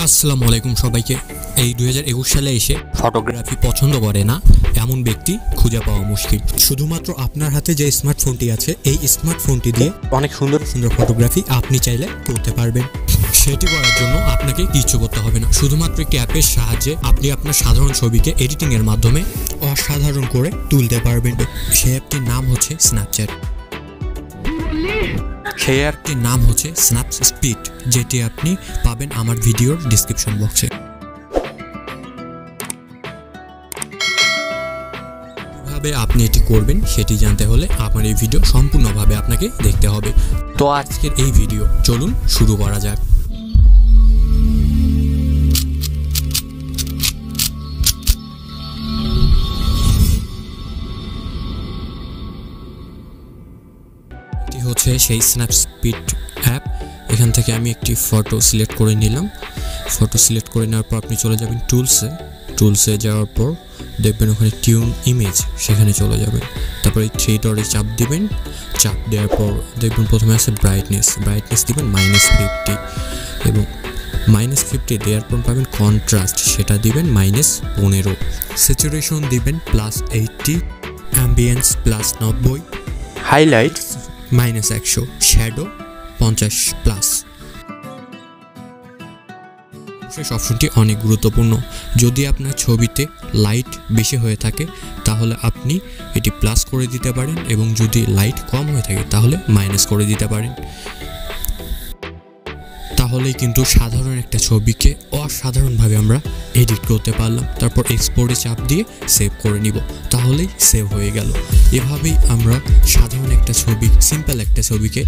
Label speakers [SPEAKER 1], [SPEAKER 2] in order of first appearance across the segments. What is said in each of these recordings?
[SPEAKER 1] আসসালামু আলাইকুম সবাইকে। এই 2021 সালে এসে ফটোগ্রাফি পছন্দ করে না এমন ব্যক্তি খুঁজে পাওয়া মুশকিল। শুধুমাত্র আপনার হাতে যে স্মার্টফোনটি আছে এই স্মার্টফোনটি দিয়ে অনেক সুন্দর সুন্দর ফটোগ্রাফি আপনি চাইলে করতে পারবেন। সেটি করার জন্য আপনাকে কিছু করতে হবে না, শুধুমাত্র একটি অ্যাপের সাহায্যে আপনি আপনার সাধারণ ছবিকে এডিটিং এর মাধ্যমে অসাধারণ করে তুলতে পারবেন। সেই অ্যাপটির নাম হচ্ছে স্ন্যাপচ্যাট। সেই অ্যাপটির নাম হচ্ছে স্ন্যাপসিড, যেটি আপনি পাবেন আমার ভিডিওর ডেসক্রিপশন বক্সে। কিভাবে আপনি এটি করবেন সেটি জানতে হলে আমার এই ভিডিও সম্পূর্ণভাবে আপনাকে দেখতে হবে। তো আজকের এই ভিডিও চলুন শুরু করা যাক। হচ্ছে সেই স্ন্যাপসিড অ্যাপ। এখান থেকে আমি একটি ফটো সিলেক্ট করে নিলাম। ফটো সিলেক্ট করে নেওয়ার পর আপনি চলে যাবেন টুলসে যাওয়ার পর দেখবেন ওখানে টিউন ইমেজ, সেখানে চলে যাবেন। তারপর এই থ্রি ডটে চাপ দিবেন। চাপ দেওয়ার পর দেখবেন প্রথমে আছে ব্রাইটনেস দিবেন -50 এবং -50 দেওয়ার পর পাবেন কন্ট্রাস্ট, সেটা দিবেন -15। স্যাচুরেশন দিবেন +80, অ্যাম্বিয়েন্স +90, হাইলাইটস -100, শ্যাডো 50+। শেষ অপশনটি অনেক গুরুত্বপূর্ণ। যদি আপনার ছবিতে লাইট বেশি হয়ে থাকে তাহলে আপনি এটি প্লাস করে দিতে পারেন, এবং যদি লাইট কম হয়ে থাকে তাহলে মাইনাস করে দিতে পারেন। তাহলেই কিন্তু সাধারণ একটা ছবিকে অসাধারণভাবে আমরা এডিট করতে পারলাম। তারপর এক্সপোর্টে চাপ দিয়ে সেভ করে নিব, তাহলেই সেভ হয়ে গেল। এভাবেই আমরা সাধারণ একটা ছবি, সিম্পল একটা ছবিকে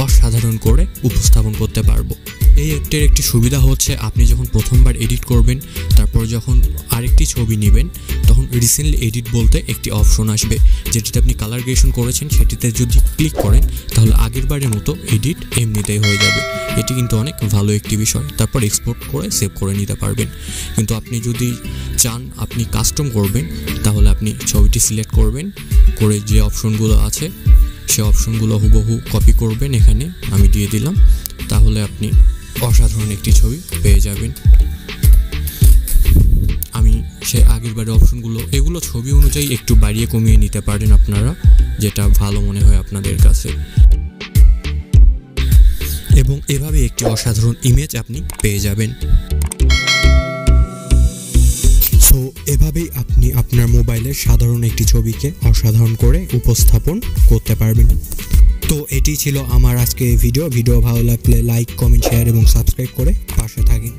[SPEAKER 1] অসাধারণ করে উপস্থাপন করতে পারবো। এই অ্যাপটির একটি সুবিধা হচ্ছে আপনি যখন প্রথমবার এডিট করবেন, তারপর যখন আরেকটি ছবি নেবেন, তখন রিসেন্টলি এডিট বলতে একটি অপশন আসবে, যেটিতে আপনি কালার গ্রেডেশন করেছেন সেটিতে যদি ক্লিক করেন তাহলে আগের বারের মতো এডিট এমনিতেই হয়ে যাবে। এটি কিন্তু অনেক ভালো একটি বিষয়। তারপর এক্সপোর্ট করে সেভ করে নিতে পারবেন। কিন্তু আপনি যদি চান আপনি কাস্টম করবেন, তাহলে আপনি ছবিটি সিলেক্ট করবেন, করে যে অপশনগুলো আছে সেই অপশনগুলো হুবহু কপি করবেন, এখানে আমি দিয়ে দিলাম। তাহলে আপনি অসাধারণ একটি ছবি পেয়ে যাবেন। আমি সে আগের বারে অপশনগুলো, এগুলো ছবি অনুযায়ী একটু বাড়িয়ে কমিয়ে নিতে পারেন আপনারা, যেটা ভালো মনে হয় আপনাদের কাছে। এবং এভাবে একটি অসাধারণ ইমেজ আপনি পেয়ে যাবেন। সো এভাবেই আপনি আপনার মোবাইলের সাধারণ একটি ছবিকে অসাধারণ করে উপস্থাপন করতে পারবেন। তো এটি ছিল আমার আজকে ভিডিও ভালো লাগলে লাইক, কমেন্ট, শেয়ার এবং সাবস্ক্রাইব করে পাশে থাকেন।